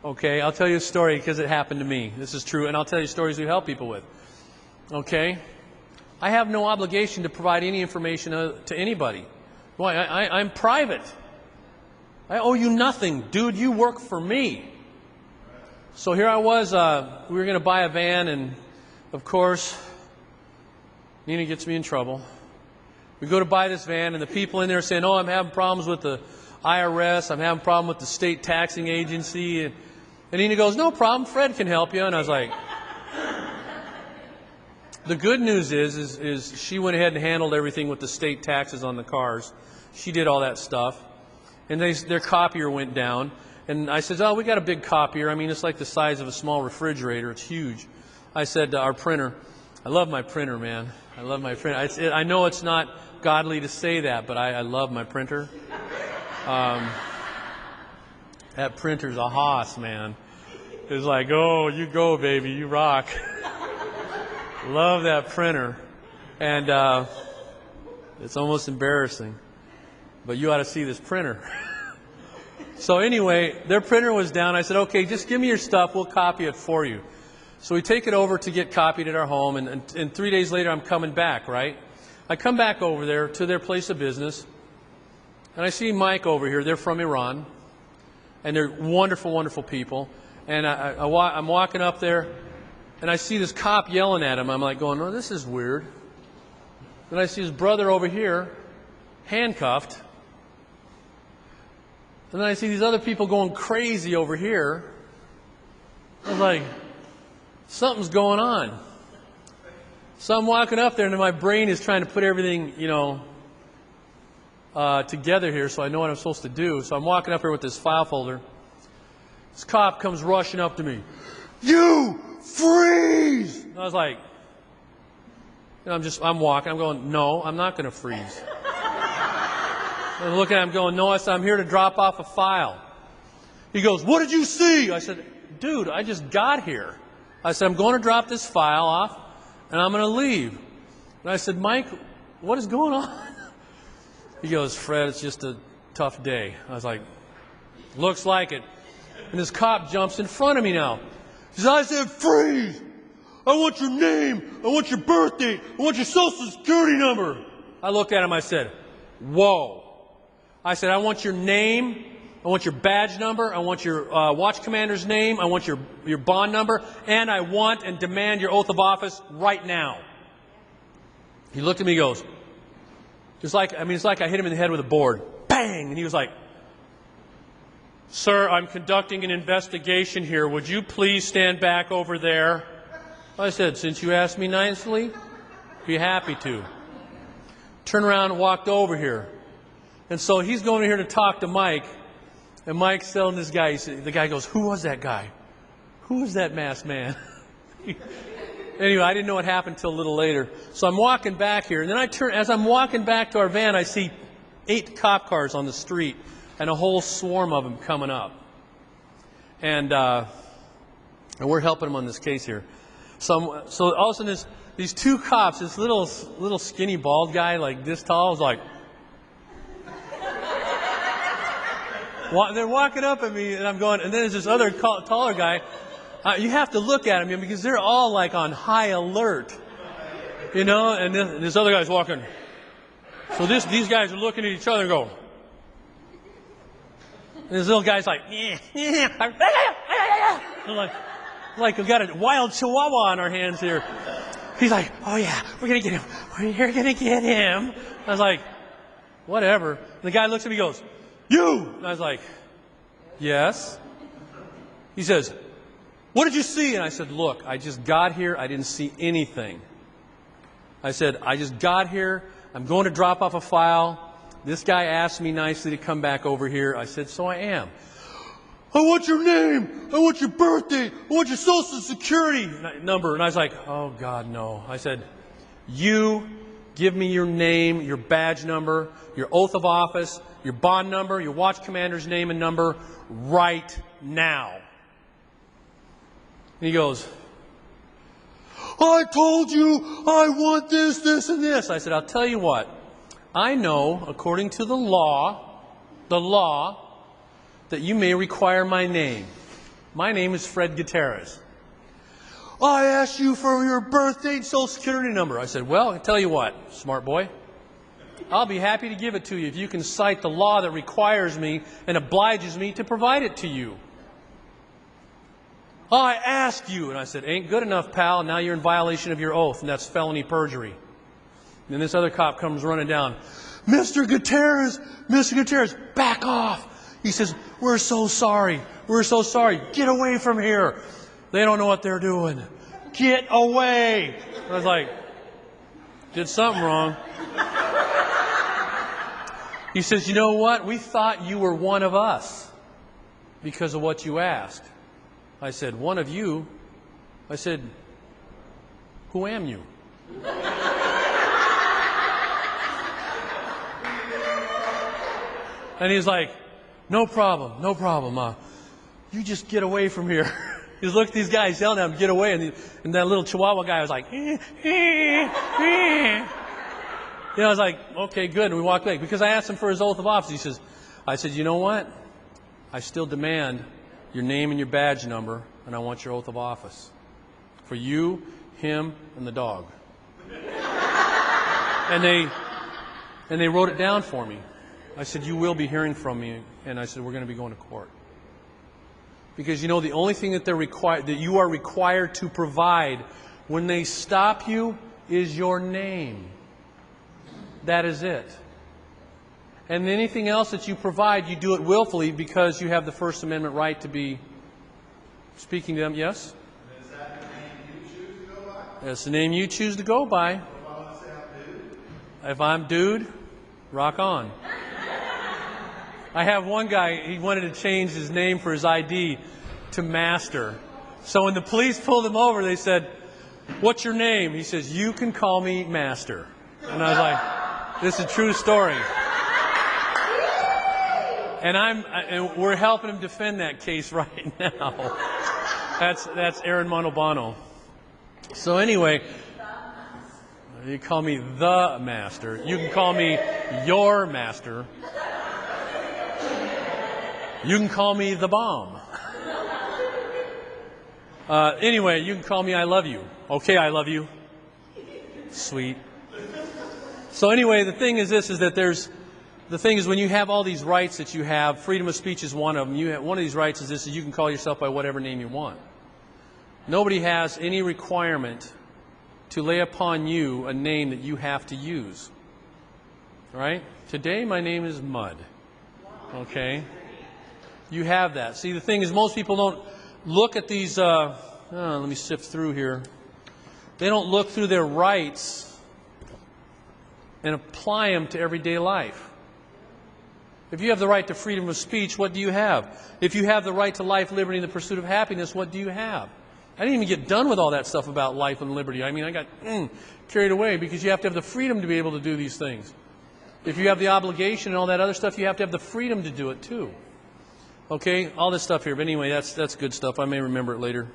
Okay, I'll tell you a story because it happened to me. This is true, and I'll tell you stories we help people with. Okay? I have no obligation to provide any information to anybody. Why? I'm private. I owe you nothing. Dude, you work for me. So here I was, we were going to buy a van, and of course, Nina gets me in trouble. We go to buy this van, and the people in there are saying, oh, I'm having problems with the IRS, I'm having a problem with the state taxing agency. And Nina goes, no problem, Fred can help you. And I was like, the good news is she went ahead and handled everything with the state taxes on the cars. She did all that stuff. And their copier went down. And I said, oh, we got a big copier. I mean, it's like the size of a small refrigerator. It's huge. I said, our printer, I love my printer, man. I love my printer. I know it's not godly to say that, but I love my printer. That printer's a hoss, man. It's like, oh, you go, baby, you rock. Love that printer. And it's almost embarrassing. But you ought to see this printer. So anyway, their printer was down. I said, okay, just give me your stuff. We'll copy it for you. So we take it over to get copied at our home. And 3 days later, I'm coming back, right? I come back over there to their place of business. And I see Mike over here. They're from Iran. And they're wonderful, wonderful people. And I'm walking up there. And I see this cop yelling at him. I'm like going, oh, this is weird. Then I see his brother over here, handcuffed. And then I see these other people going crazy over here. I was like, something's going on. So I'm walking up there, and my brain is trying to put everything, together here so I know what I'm supposed to do. So I'm walking up here with this file folder. This cop comes rushing up to me. You freeze! And I was like, I'm walking. I'm going, no, I'm not going to freeze. I'm looking at him going, no, I said, I'm here to drop off a file. He goes, what did you see? I said, dude, I just got here. I said, I'm going to drop this file off, and I'm going to leave. And I said, Mike, what is going on? He goes, Fred, it's just a tough day. I was like, looks like it. And this cop jumps in front of me now. He says, I said, freeze! I want your name. I want your birthday. I want your social security number. I looked at him. I said, whoa. I said, I want your name. I want your badge number. I want your watch commander's name. I want your bond number. And I want and demand your oath of office right now. He looked at me and goes, it's like I hit him in the head with a board. Bang! And he was like, sir, I'm conducting an investigation here. Would you please stand back over there? I said, since you asked me nicely, be happy to. Turned around and walked over here. And so he's going here to talk to Mike. And Mike's telling this guy, the guy goes, who was that guy? Who was that masked man? Anyway, I didn't know what happened until a little later. So I'm walking back here. And then as I'm walking back to our van, I see 8 cop cars on the street and a whole swarm of them coming up. And we're helping them on this case here. So all of a sudden, these 2 cops, this little skinny bald guy like this tall, was like, they're walking up at me, and I'm going, and then there's this other taller guy. You have to look at him because they're all like on high alert, and this other guy's walking. So these guys are looking at each other and go. And this little guy's like, like we've got a wild chihuahua on our hands here. He's like, oh yeah, we're going to get him. We're going to get him. I was like, whatever. And the guy looks at me and goes, you! And I was like, yes. He says, what did you see? And I said, look, I just got here. I didn't see anything. I said, I just got here. I'm going to drop off a file. This guy asked me nicely to come back over here. I said, so I am. I want your name. I want your birthday. I want your social security number. And I was like, oh, God, no. I said, you give me your name, your badge number, your oath of office, your bond number, your watch commander's name and number right now. And he goes, I told you I want this, this, and this. I said, I'll tell you what. I know, according to the law, that you may require my name. My name is Fred Gutierrez. I asked you for your birth date and social security number. I said, well, I tell you what, smart boy. I'll be happy to give it to you if you can cite the law that requires me and obliges me to provide it to you. I asked you. And I said, ain't good enough, pal. Now you're in violation of your oath, and that's felony perjury. And then this other cop comes running down. Mr. Gutierrez, back off. He says, we're so sorry. We're so sorry. Get away from here. They don't know what they're doing. Get away. I was like, did something wrong. He says, you know what? We thought you were one of us because of what you asked. I said, one of you? I said, who am you? And he's like, no problem. You just get away from here. He's looked at these guys yelling at him, get away. And that little Chihuahua guy was like, I was like, okay, good. And we walked away. Because I asked him for his oath of office. I said, you know what? I still demand your name and your badge number, and I want your oath of office. For you, him, and the dog. And they wrote it down for me. I said, you will be hearing from me. And I said, we're going to be going to court. Because the only thing that you are required to provide when they stop you is your name. That is it. And anything else that you provide, you do it willfully because you have the First Amendment right to be speaking to them. Yes? Is that the name you choose to go by? That's the name you choose to go by. If I'm dude, rock on. I have one guy, he wanted to change his name for his ID to Master. So when the police pulled him over, they said, what's your name? He says, you can call me Master. And I was like, this is a true story. And we're helping him defend that case right now. That's Aaron Montalbano. So anyway, you call me the Master. You can call me your Master. You can call me the bomb. Anyway, you can call me I love you. Okay, I love you. Sweet. So anyway, the thing is when you have all these rights that you have, freedom of speech is one of them. One of these rights is this, is you can call yourself by whatever name you want. Nobody has any requirement to lay upon you a name that you have to use. Right? Today my name is Mud. Okay? You have that. See, the thing is most people don't look at these, let me sift through here. They don't look through their rights and apply them to everyday life. If you have the right to freedom of speech, what do you have? If you have the right to life, liberty, and the pursuit of happiness, what do you have? I didn't even get done with all that stuff about life and liberty. I mean, I got carried away because you have to have the freedom to be able to do these things. If you have the obligation and all that other stuff, you have to have the freedom to do it too. Okay, all this stuff here. But anyway, that's good stuff. I may remember it later.